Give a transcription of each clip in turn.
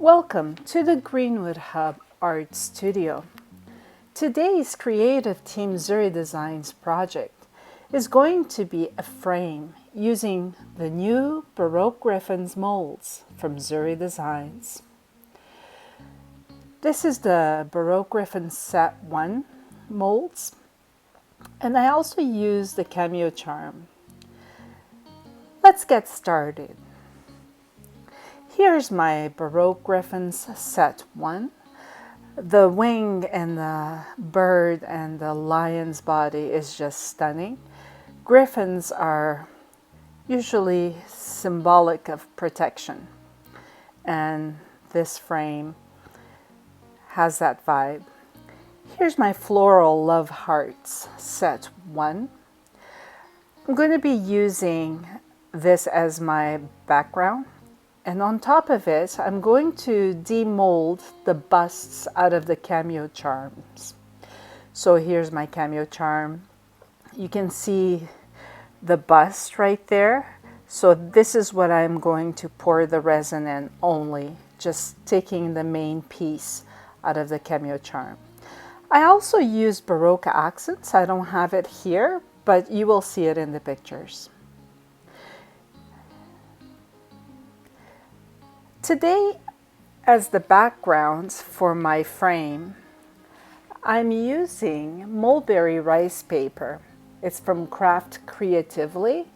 Welcome to the Greenwood Hub Art Studio. Today's creative team Zuri Designs project is going to be a frame using the new Baroque Griffins molds from Zuri Designs. This is the Baroque Griffins Set 1 molds, and I also use the Cameo Charm. Let's get started. Here's my Baroque Griffins Set 1. The wing and the bird and the lion's body is just stunning. Griffins are usually symbolic of protection, and this frame has that vibe. Here's my Floral Love Hearts Set 1. I'm going to be using this as my background. And on top of it, I'm going to demold the busts out of the Cameo Charms. So here's my Cameo Charm. You can see the bust right there. So this is what I'm going to pour the resin in only, just taking the main piece out of the Cameo Charm. I also use Baroque Accents. I don't have it here, but you will see it in the pictures. Today, as the background for my frame, I'm using mulberry rice paper. It's from Craft Creatively.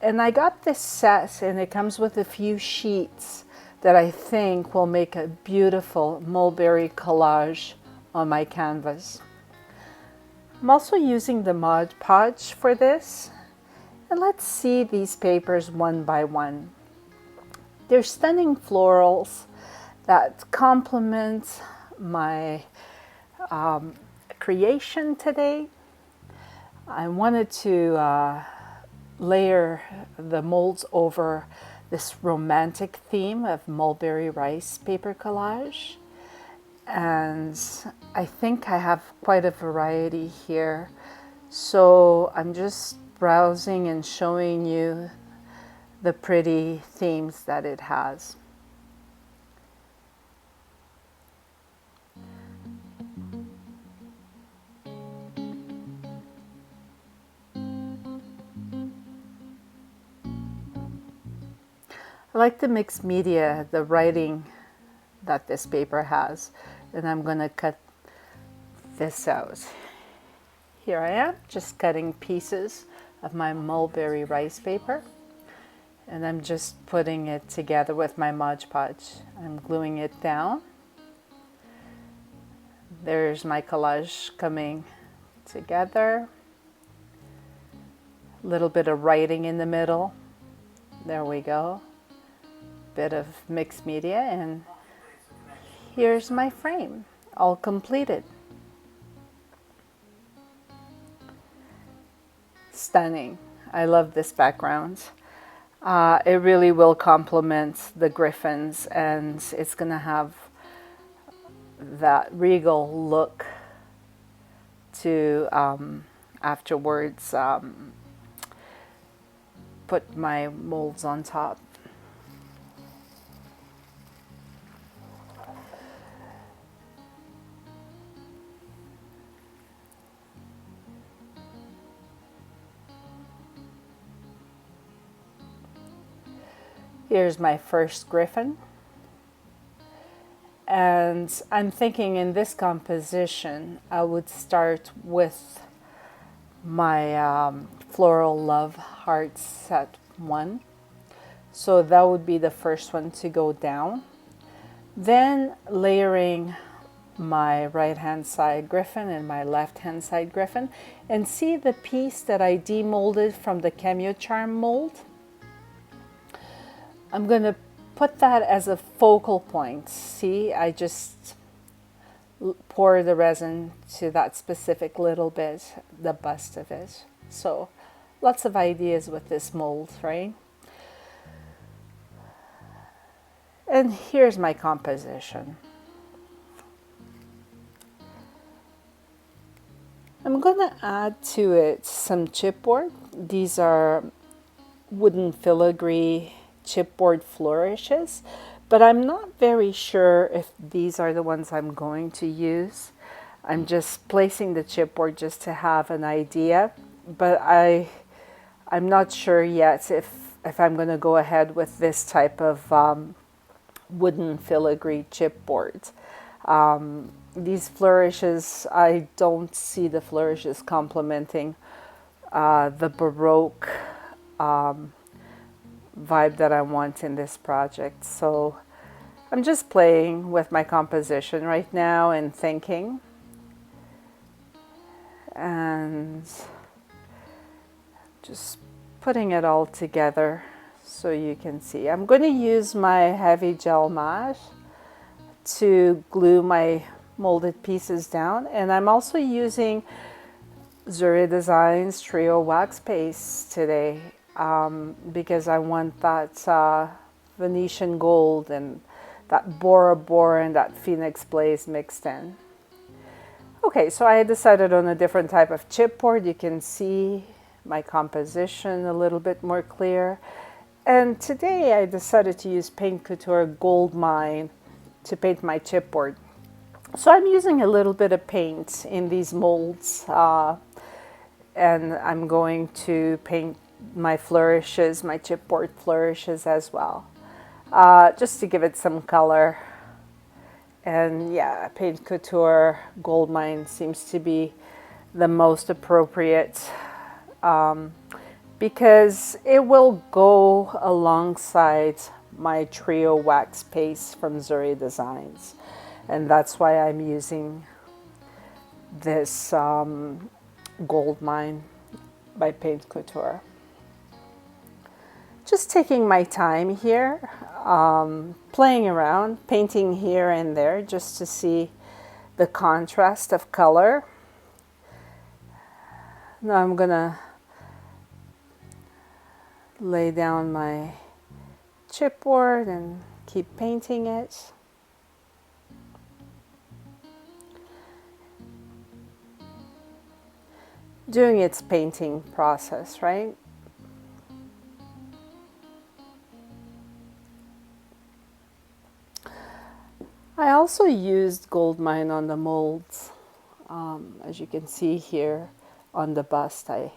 And I got this set and it comes with a few sheets that I think will make a beautiful mulberry collage on my canvas. I'm also using the Mod Podge for this. And let's see these papers one by one. They're stunning florals that complement my creation today. I wanted to layer the molds over this romantic theme of mulberry rice paper collage. And I think I have quite a variety here. So I'm just browsing and showing you the pretty themes that it has. I like the mixed media, the writing that this paper has, and I'm going to cut this out. Here I am, just cutting pieces of my mulberry rice paper. And I'm just putting it together with my Mod Podge. I'm gluing it down. There's my collage coming together. A little bit of writing in the middle. There we go. Bit of mixed media, and here's my frame, all completed. Stunning. I love this background. It really will complement the griffins, and it's going to have that regal look to afterwards put my molds on top. Here's my first griffin, and I'm thinking in this composition I would start with my Floral Love Hearts Set 1. So that would be the first one to go down. Then layering my right hand side griffin and my left hand side griffin, and see the piece that I demolded from the Cameo Charm mold. I'm going to put that as a focal point. See, I just pour the resin to that specific little bit, the bust of it. So lots of ideas with this mold, right? And here's my composition. I'm going to add to it some chipboard. These are wooden filigree chipboard flourishes, but I'm not very sure if these are the ones I'm going to use. I'm just placing the chipboard just to have an idea, but I'm not sure yet if I'm going to go ahead with this type of wooden filigree chipboard. These flourishes, I don't see the flourishes complementing the Baroque vibe that I want in this project. So I'm just playing with my composition right now and thinking. And just putting it all together so you can see. I'm going to use my heavy gel mat to glue my molded pieces down, and I'm also using Zuri Designs Trio Wax Paste today because I want that Venetian gold and that Bora Bora and that Phoenix Blaze mixed in. Okay, so I decided on a different type of chipboard. You can see my composition a little bit more clear. And today I decided to use Paint Couture Gold Mine to paint my chipboard. So I'm using a little bit of paint in these molds, and I'm going to paint my flourishes, my chipboard flourishes as well, just to give it some color. And yeah, Paint Couture Gold Mine seems to be the most appropriate because it will go alongside my Trio Wax Paste from Zuri Designs. And that's why I'm using this Gold Mine by Paint Couture. Just taking my time here, playing around, painting here and there just to see the contrast of color. Now I'm gonna lay down my chipboard and keep painting it. Doing its painting process, right? I also used Gold Mine on the molds. As you can see here on the bust, I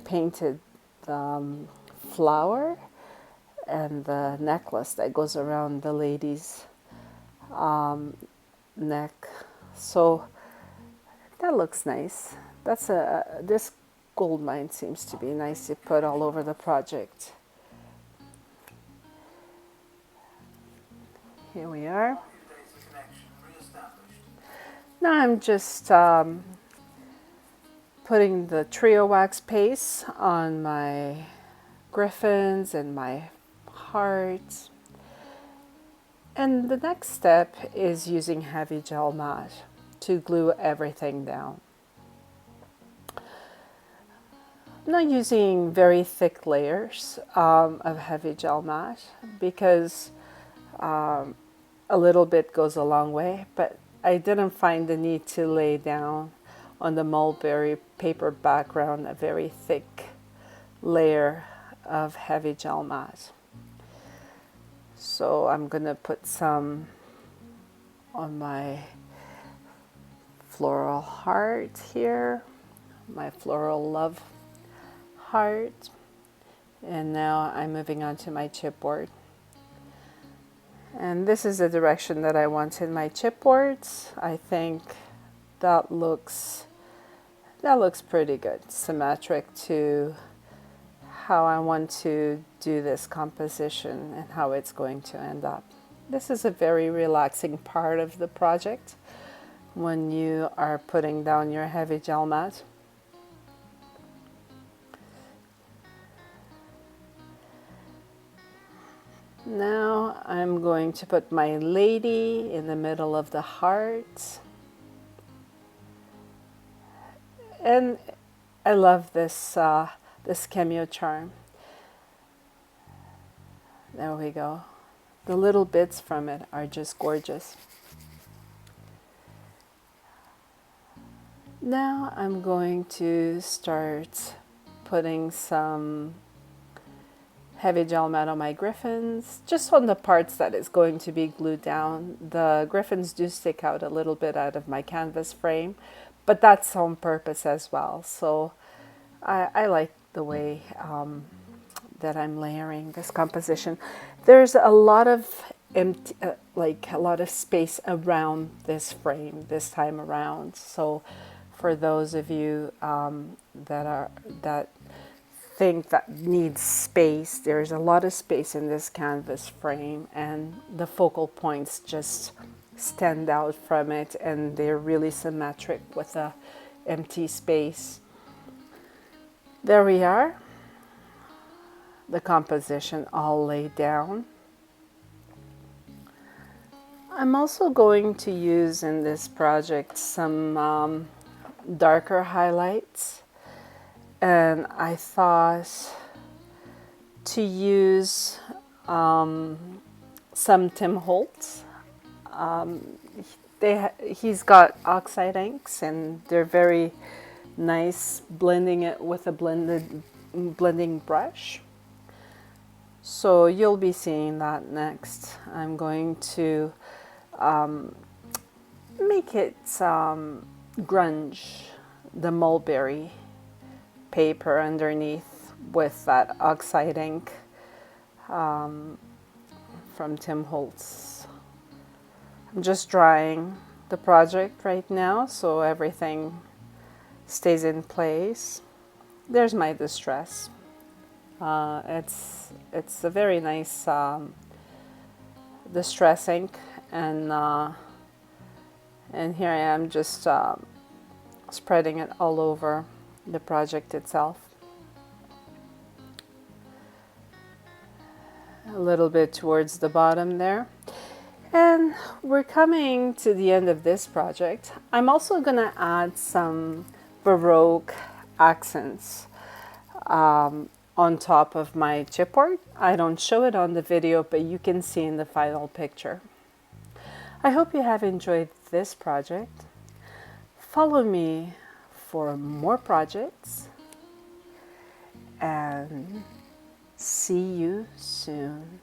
painted the flower and the necklace that goes around the lady's neck. So that looks nice. That's this Gold Mine seems to be nice to put all over the project. Here we are. Now I'm just putting the Trio Wax Paste on my griffins and my hearts. And the next step is using heavy gel mat to glue everything down. I'm not using very thick layers of heavy gel mat because a little bit goes a long way, but I didn't find the need to lay down on the mulberry paper background a very thick layer of heavy gel mat. So I'm gonna put some on my floral heart here, my floral love heart, and now I'm moving on to my chipboard. And this is the direction that I want in my chipboards. I think that looks pretty good, symmetric to how I want to do this composition and how it's going to end up. This is a very relaxing part of the project when you are putting down your heavy gel mat. Now I'm going to put my lady in the middle of the heart. And I love this, this Cameo Charm. There we go. The little bits from it are just gorgeous. Now I'm going to start putting some heavy gel matte on my griffins, just on the parts that is going to be glued down. The griffins do stick out a little bit out of my canvas frame, but that's on purpose as well. So I like the way that I'm layering this composition. There's a lot of empty, like a lot of space around this frame this time around. So for those of you that think that needs space, there's a lot of space in this canvas frame, and the focal points just stand out from it, and they're really symmetric with the empty space. There we are, the composition all laid down. I'm also going to use in this project some darker highlights, and I thought to use some Tim Holtz. He's got oxide inks, and they're very nice blending it with a blending brush. So you'll be seeing that next. I'm going to make it grunge, the mulberry paper underneath with that oxide ink from Tim Holtz. I'm just drying the project right now so everything stays in place. There's my distress. It's a very nice distress ink, and here I am just spreading it all over the project itself. A little bit towards the bottom there. And we're coming to the end of this project. I'm also going to add some Baroque accents on top of my chipboard. I don't show it on the video, but you can see in the final picture. I hope you have enjoyed this project. Follow me for more projects, and see you soon.